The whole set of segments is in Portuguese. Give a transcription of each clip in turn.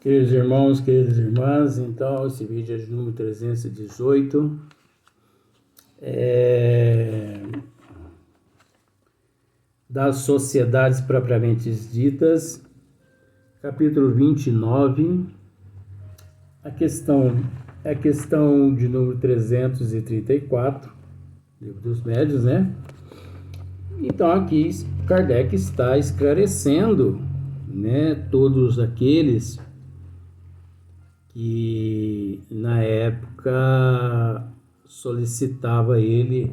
Queridos irmãos, queridas irmãs, então esse vídeo é de número 318, das sociedades propriamente ditas, capítulo 29, a questão de número 334, livro dos médiuns, né? Então aqui Kardec está esclarecendo, né, todos aqueles que na época solicitava ele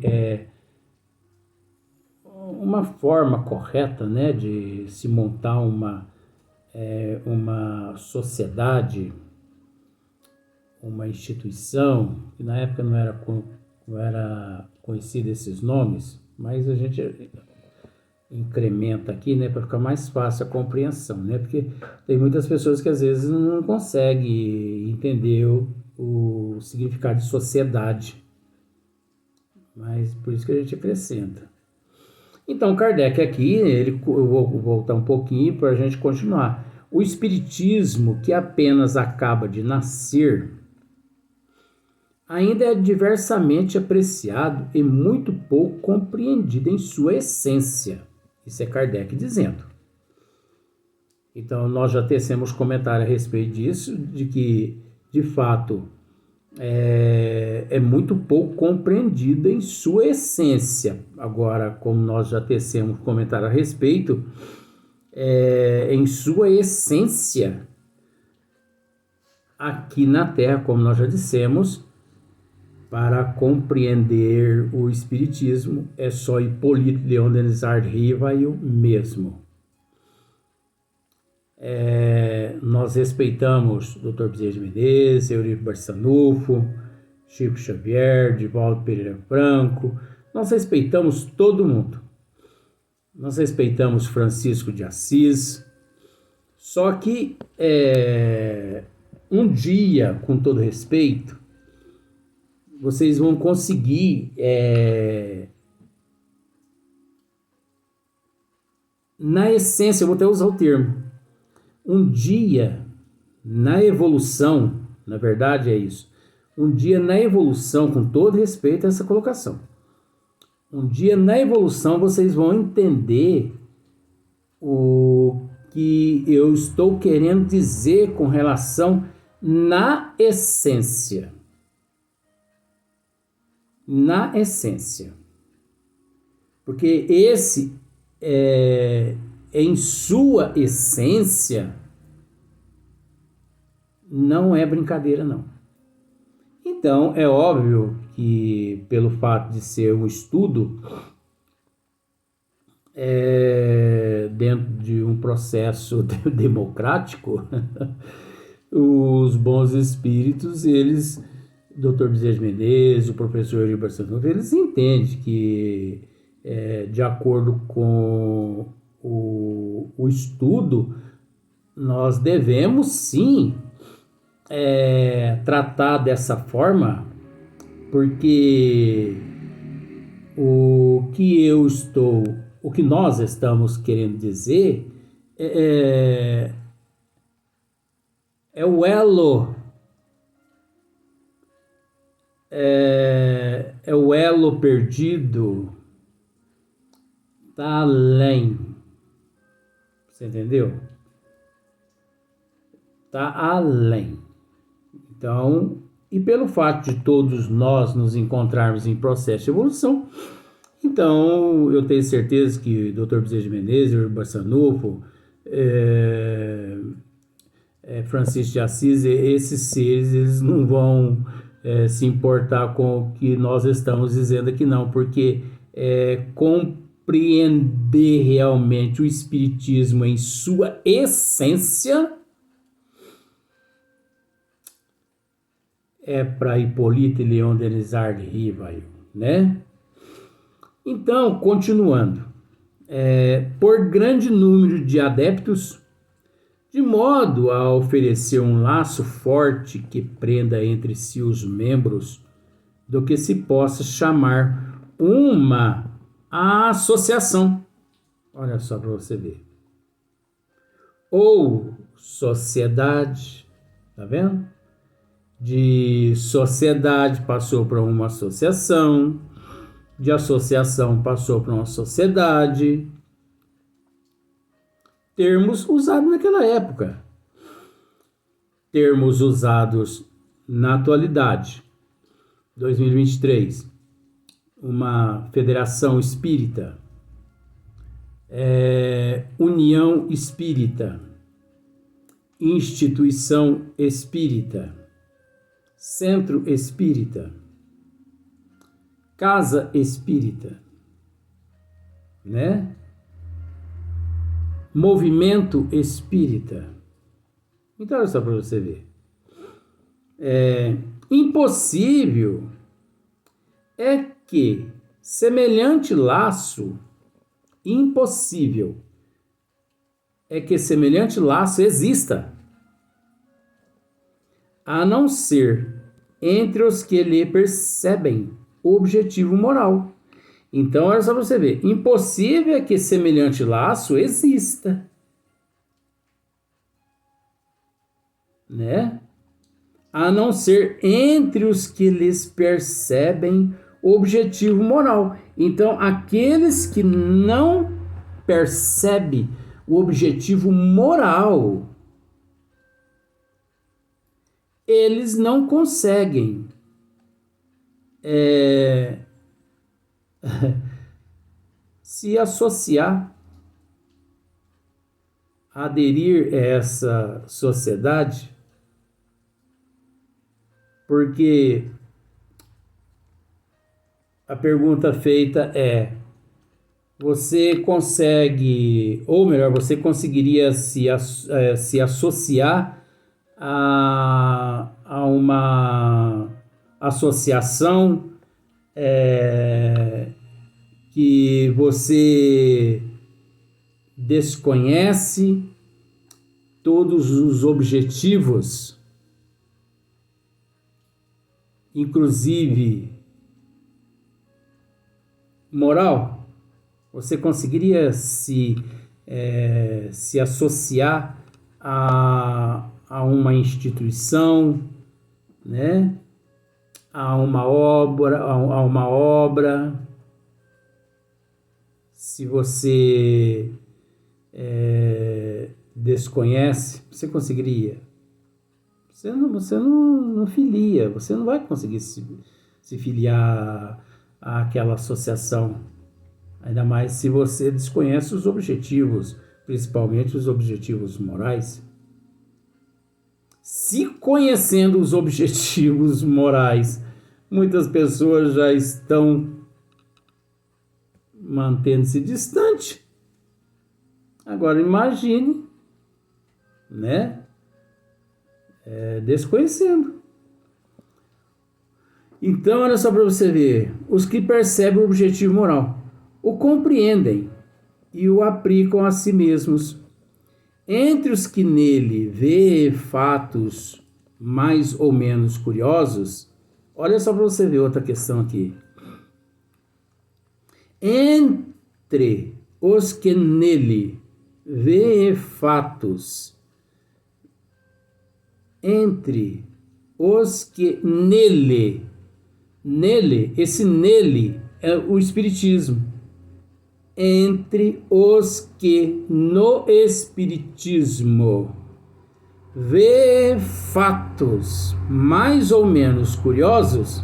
uma forma correta, né, de se montar uma sociedade, uma instituição, que na época não era conhecido esses nomes, mas a gente incrementa aqui, né, para ficar mais fácil a compreensão, né, porque tem muitas pessoas que às vezes não conseguem entender o significado de sociedade, mas por isso que a gente acrescenta. Então Kardec aqui, eu vou voltar um pouquinho para a gente continuar. O espiritismo, que apenas acaba de nascer, ainda é diversamente apreciado e muito pouco compreendido em sua essência. Isso é Kardec dizendo. Então, nós já tecemos comentário a respeito disso, de que, de fato, é muito pouco compreendida em sua essência. Agora, como nós já tecemos comentário a respeito, em sua essência, aqui na Terra, como nós já dissemos, para compreender o Espiritismo, é só Hipólito Leon Denis Rivaio mesmo. Nós respeitamos o Dr. Bezerra de Menezes, Eurico Barçanufo, Chico Xavier, Divaldo Pereira Franco, nós respeitamos todo mundo. Nós respeitamos Francisco de Assis, só que um dia, com todo respeito, vocês vão conseguir, na essência, eu vou até usar o termo, um dia na evolução, na verdade é isso, um dia na evolução, com todo respeito a essa colocação, um dia na evolução vocês vão entender o que eu estou querendo dizer com relação na essência. Na essência. Porque esse, em sua essência, não é brincadeira, não. Então, é óbvio que, pelo fato de ser um estudo, dentro de um processo democrático, os bons espíritos, eles, Dr. Bezerra de Menezes, o professor Eurico Barçanufo, eles entendem que, de acordo com o estudo, nós devemos sim tratar dessa forma, porque o que nós estamos querendo dizer é o elo, é o elo perdido, tá além, você entendeu? Tá além. Então, e pelo fato de todos nós nos encontrarmos em processo de evolução, então eu tenho certeza que Dr. Bezerra de Menezes, Eurico Barçanufo, Francisco de Assis, esses seres, eles não vão se importar com o que nós estamos dizendo aqui não, porque compreender realmente o Espiritismo em sua essência é para Hipólito Leon Denis Rivaio, né? Então, continuando, por grande número de adeptos, de modo a oferecer um laço forte que prenda entre si os membros do que se possa chamar uma associação. Olha só para você ver. Ou sociedade, Tá vendo? De sociedade passou para uma associação, de associação passou para uma sociedade. Termos usados naquela época. Termos usados na atualidade. 2023. Uma federação espírita. União espírita. Instituição espírita. Centro espírita. Casa espírita. Né? Movimento espírita. Então, olha só para você ver. Impossível é que semelhante laço, impossível é que semelhante laço exista, a não ser entre os que lhe percebem o objetivo moral. Então, olha só para você ver. Impossível é que semelhante laço exista. Né? A não ser entre os que lhes percebem o objetivo moral. Então, aqueles que não percebem o objetivo moral, eles não conseguem se associar, aderir a essa sociedade, porque a pergunta feita é: você consegue, ou melhor, você conseguiria se associar a uma associação que você desconhece todos os objetivos, inclusive moral? Você conseguiria se associar a uma instituição, né? a uma obra, se você desconhece, você conseguiria? Você não filia, você não vai conseguir se filiar àquela associação, ainda mais se você desconhece os objetivos, principalmente os objetivos morais. Se conhecendo os objetivos morais, muitas pessoas já estão mantendo-se distante. Agora imagine, né? Desconhecendo. Então, olha só para você ver. Os que percebem o objetivo moral, o compreendem e o aplicam a si mesmos. Entre os que nele vê fatos mais ou menos curiosos, olha só para você ver outra questão aqui. Entre os que nele vê fatos, entre os que nele, esse nele é o espiritismo. Entre os que no espiritismo vê fatos mais ou menos curiosos,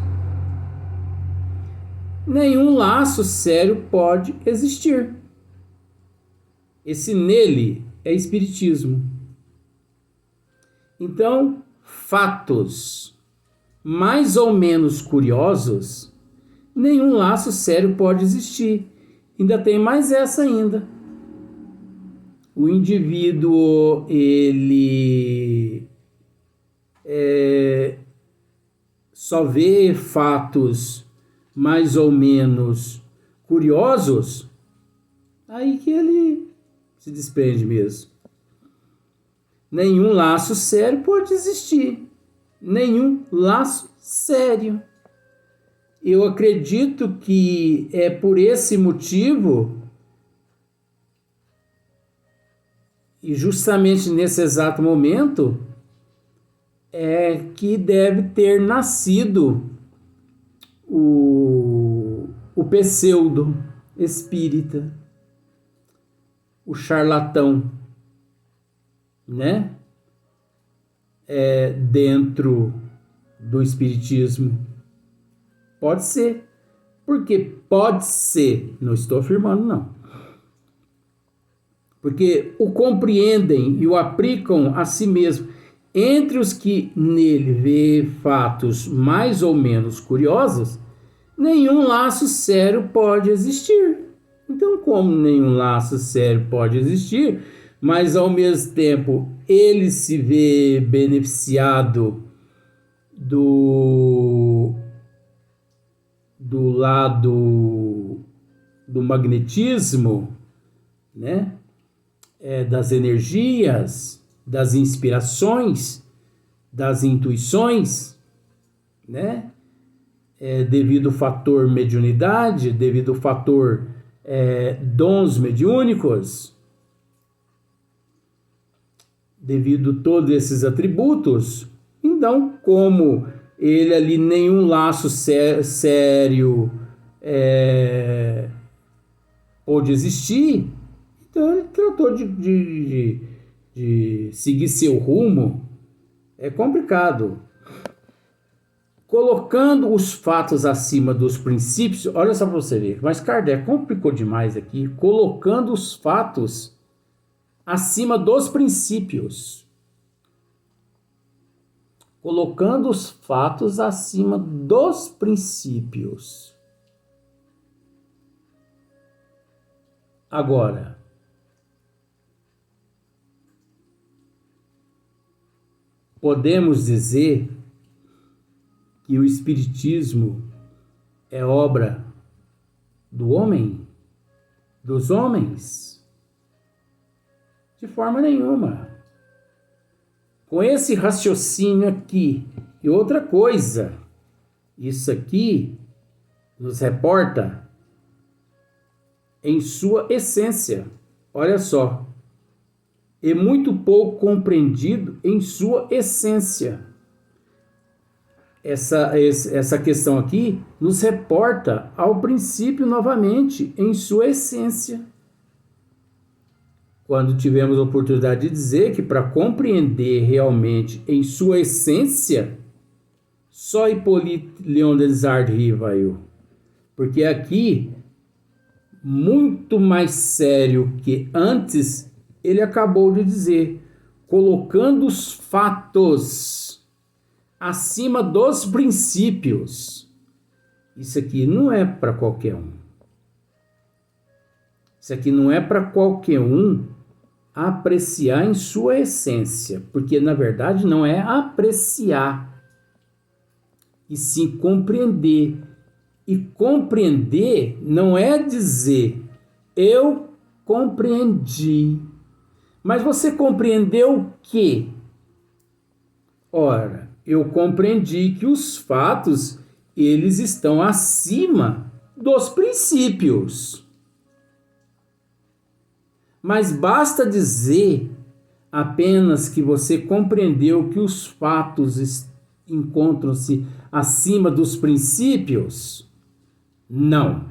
nenhum laço sério pode existir. Esse nele é espiritismo. Então, fatos mais ou menos curiosos, nenhum laço sério pode existir. Ainda tem mais essa ainda. O indivíduo, ele só vê fatos mais ou menos curiosos, aí que ele se desprende mesmo. Nenhum laço sério pode existir. Nenhum laço sério. Eu acredito que é por esse motivo, e justamente nesse exato momento, é que deve ter nascido o pseudo espírita, o charlatão, né? Dentro do espiritismo. Pode ser. Porque pode ser, não estou afirmando não. Porque o compreendem e o aplicam a si mesmo. Entre os que nele vê fatos mais ou menos curiosos, nenhum laço sério pode existir. Então, como nenhum laço sério pode existir, mas ao mesmo tempo ele se vê beneficiado do lado do magnetismo, né? Das energias, das inspirações, das intuições, né? Devido ao fator mediunidade, devido ao fator dons mediúnicos, devido a todos esses atributos. Então, como ele ali nenhum laço sério pôde existir, então ele tratou de seguir seu rumo. É complicado. Colocando os fatos acima dos princípios, olha só para você ver, mas Kardec complicou demais aqui, colocando os fatos acima dos princípios. Colocando os fatos acima dos princípios. Agora, podemos dizer que o Espiritismo é obra do homem, dos homens? De forma nenhuma. Com esse raciocínio aqui, e outra coisa, isso aqui nos reporta em sua essência, olha só, e muito pouco compreendido em sua essência. Essa questão aqui nos reporta ao princípio novamente, em sua essência. Quando tivemos a oportunidade de dizer que para compreender realmente em sua essência, só Hippolyte Léon Denisard Rivail. Porque aqui, muito mais sério que antes, ele acabou de dizer, colocando os fatos acima dos princípios. Isso aqui não é para qualquer um. Isso aqui não é para qualquer um apreciar em sua essência, porque na verdade não é apreciar, e sim compreender. E compreender não é dizer eu compreendi, mas você compreendeu o quê? Ora, eu compreendi que os fatos eles estão acima dos princípios. Mas basta dizer apenas que você compreendeu que os fatos encontram-se acima dos princípios? Não.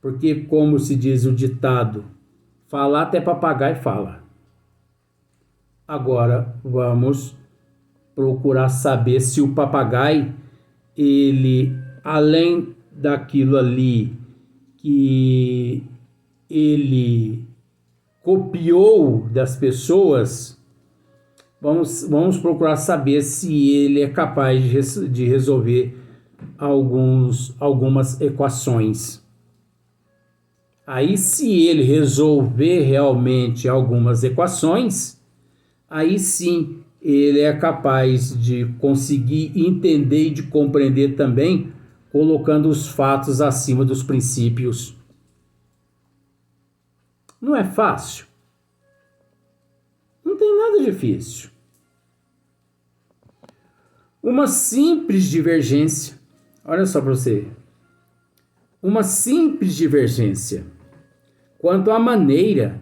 Porque, como se diz o ditado, falar até papagaio fala. Agora, vamos procurar saber se o papagaio, ele, além daquilo ali que ele copiou das pessoas, vamos procurar saber se ele é capaz de resolver algumas equações. Aí, se ele resolver realmente algumas equações, aí sim ele é capaz de conseguir entender e de compreender também, colocando os fatos acima dos princípios. Não é fácil. Não tem nada difícil. Uma simples divergência. Olha só para você. Uma simples divergência quanto à maneira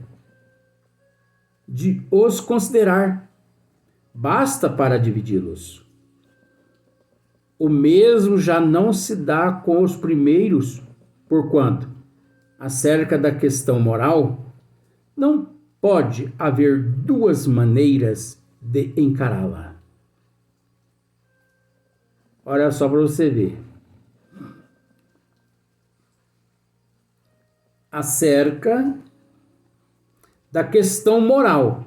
de os considerar. basta para dividi-los. O mesmo já não se dá com os primeiros, porquanto, acerca da questão moral, não pode haver duas maneiras de encará-la. Olha só para você ver. Acerca da questão moral,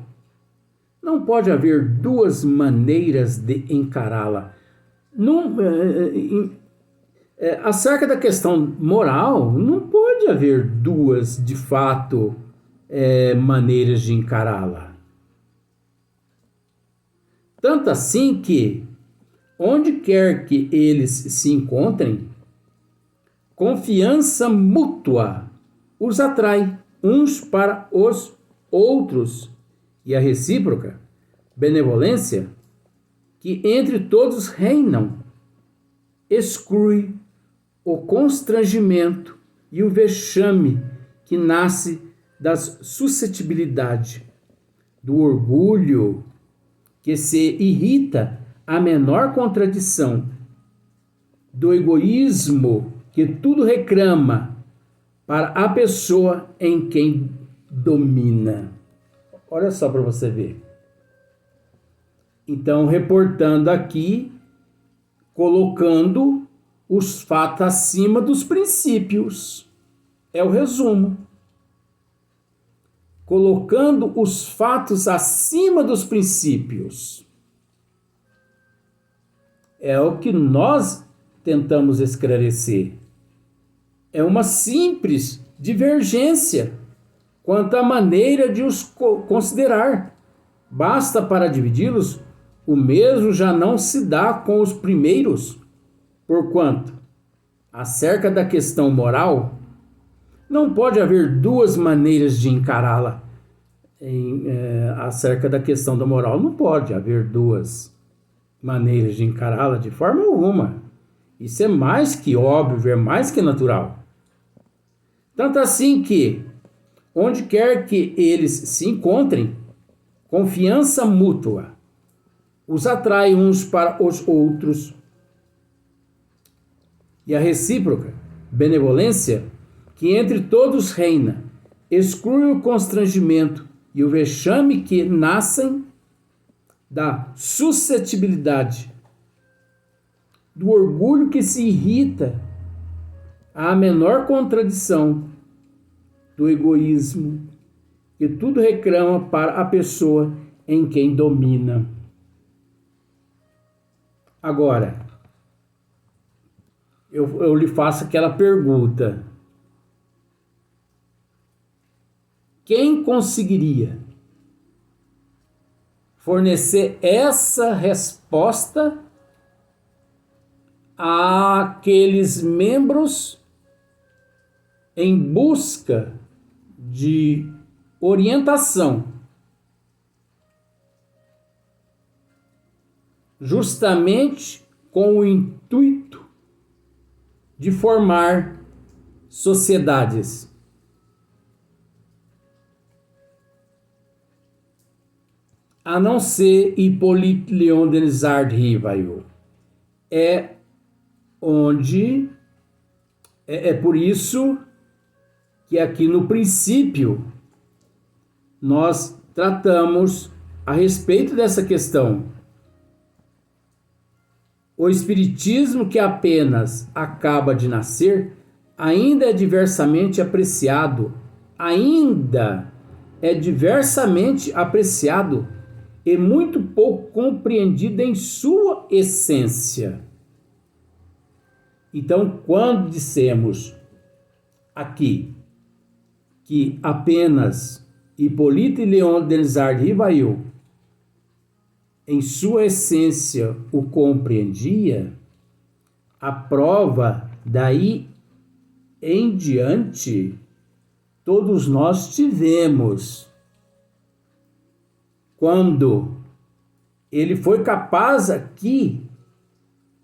não pode haver duas maneiras de encará-la. Acerca da questão moral, não pode haver duas, de fato, maneiras de encará-la. Tanto assim que, onde quer que eles se encontrem, confiança mútua os atrai uns para os outros, e a recíproca benevolência, que entre todos reinam, exclui o constrangimento e o vexame que nasce das suscetibilidades, do orgulho que se irrita à menor contradição, do egoísmo que tudo reclama para a pessoa em quem domina. Olha só para você ver. Então, reportando aqui, colocando os fatos acima dos princípios. É o resumo. Colocando os fatos acima dos princípios. É o que nós tentamos esclarecer. É uma simples divergência quanto à maneira de os considerar. Basta para dividi-los, o mesmo já não se dá com os primeiros, porquanto, acerca da questão moral, não pode haver duas maneiras de encará-la. Acerca da questão da moral, não pode haver duas maneiras de encará-la de forma alguma. Isso é mais que óbvio, é mais que natural. Tanto assim que, onde quer que eles se encontrem, confiança mútua os atrai uns para os outros, e a recíproca benevolência, que entre todos reina, exclui o constrangimento e o vexame que nascem da suscetibilidade, do orgulho que se irrita à menor contradição, do egoísmo que tudo reclama para a pessoa em quem domina. Agora, eu lhe faço aquela pergunta. Quem conseguiria fornecer essa resposta àqueles membros em busca de orientação, justamente com o intuito de formar sociedades? A não ser Hippolyte Léon Denisard Rivail. É por isso que aqui no princípio nós tratamos a respeito dessa questão. O espiritismo que apenas acaba de nascer ainda é diversamente apreciado, e muito pouco compreendido em sua essência. Então, quando dissemos aqui que apenas Hippolyte Léon Denisard Rivail, em sua essência, o compreendia, a prova daí em diante todos nós tivemos. Quando ele foi capaz aqui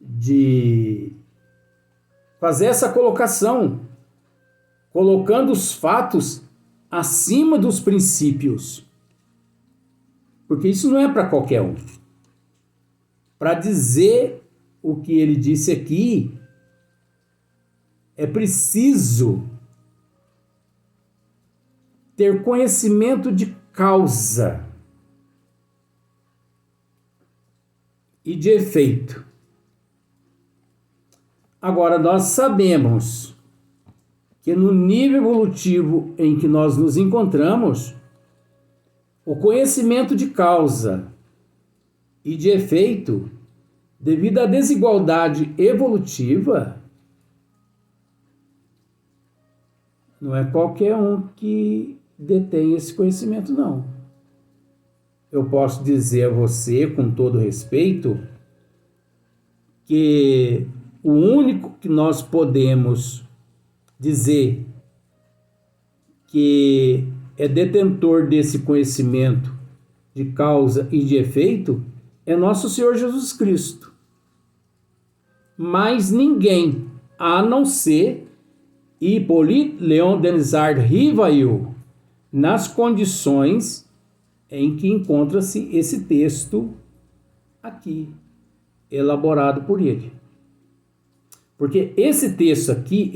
de fazer essa colocação, colocando os fatos acima dos princípios. Porque isso não é para qualquer um. Para dizer o que ele disse aqui, é preciso ter conhecimento de causa e de efeito. Agora, nós sabemos que no nível evolutivo em que nós nos encontramos, o conhecimento de causa e de efeito, devido à desigualdade evolutiva, não é qualquer um que detém esse conhecimento, não. Eu posso dizer a você, com todo respeito, que o único que nós podemos dizer que é detentor desse conhecimento de causa e de efeito é nosso Senhor Jesus Cristo. Mas ninguém, a não ser Hippolyte Léon Denisard Rivail, nas condições em que encontra-se esse texto aqui, elaborado por ele. Porque esse texto aqui,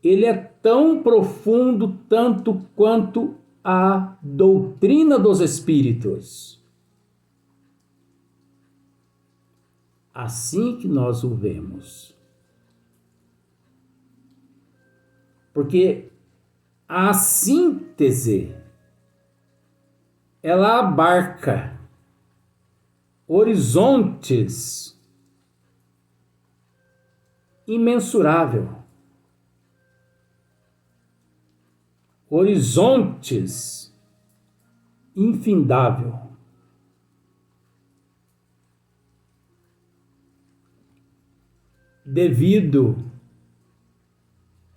ele é tão profundo tanto quanto a doutrina dos espíritos. Assim que nós o vemos. Porque a síntese, ela abarca horizontes imensurável, horizontes infindável. Devido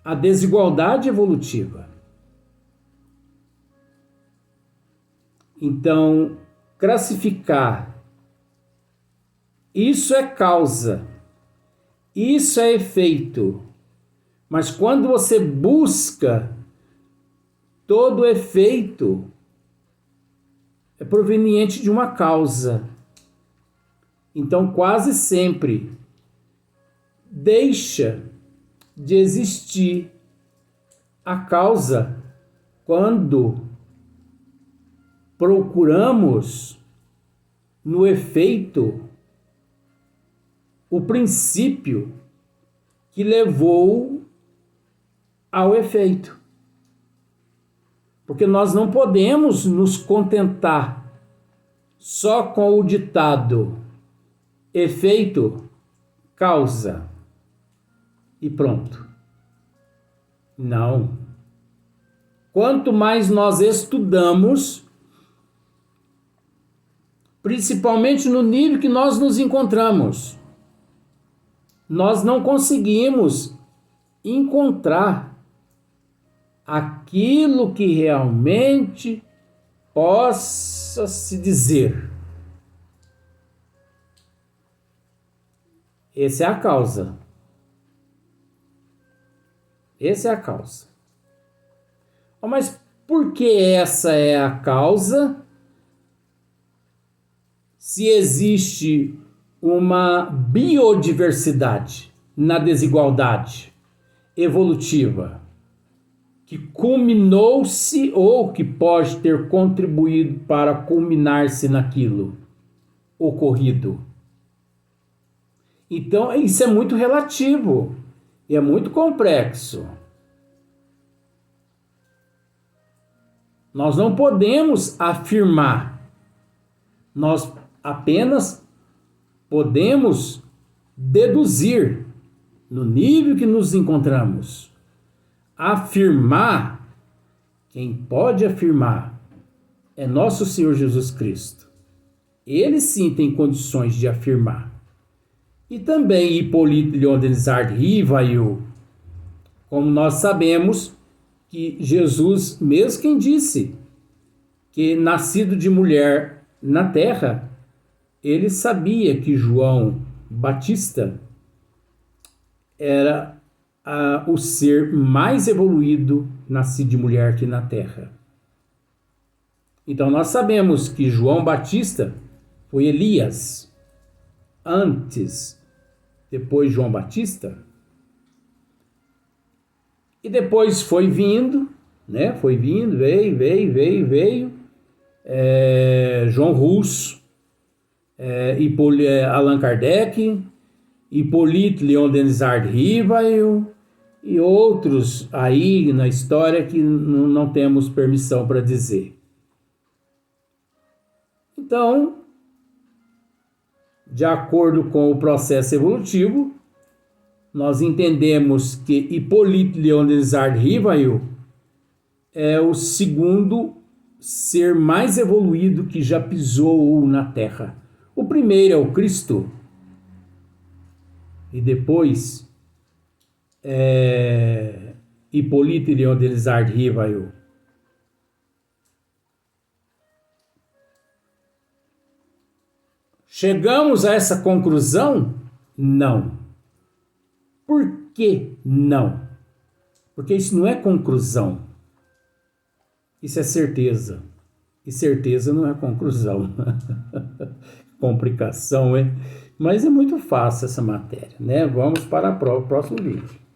à desigualdade evolutiva. Então, classificar isso é causa, isso é efeito, mas quando você busca todo efeito é proveniente de uma causa. Então, quase sempre deixa de existir a causa quando procuramos no efeito o princípio que levou ao efeito. Porque nós não podemos nos contentar só com o ditado efeito, causa e pronto. Não. Quanto mais nós estudamos, principalmente no nível que nós nos encontramos, nós não conseguimos encontrar aquilo que realmente possa se dizer. Essa é a causa. Essa é a causa. Mas por que essa é a causa? Se existe uma biodiversidade na desigualdade evolutiva que culminou-se ou que pode ter contribuído para culminar-se naquilo ocorrido. Então, isso é muito relativo e é muito complexo. Nós não podemos afirmar, nós apenas podemos deduzir no nível que nos encontramos. Afirmar, quem pode afirmar é nosso Senhor Jesus Cristo. Ele sim tem condições de afirmar. E também Hippolyte Léon Denisard Rivail, como nós sabemos que Jesus, mesmo quem disse que nascido de mulher na terra, ele sabia que João Batista era o ser mais evoluído nascido de mulher aqui na terra. Então nós sabemos que João Batista foi Elias, antes, depois João Batista, e depois foi vindo, né? Foi vindo, veio, João Russo, Allan Kardec, Hippolyte Léon Denis Rivail e outros aí na história que não temos permissão para dizer. Então, de acordo com o processo evolutivo, nós entendemos que Hippolyte Léon Denis Rivail é o segundo ser mais evoluído que já pisou na Terra. O primeiro é o Cristo, e depois Hippolyte Léon Denis Rivail. Chegamos a essa conclusão? Não. Por que não? Porque isso não é conclusão. Isso é certeza. E certeza não é conclusão. Complicação, hein? Mas é muito fácil essa matéria, né? Vamos para o próximo vídeo.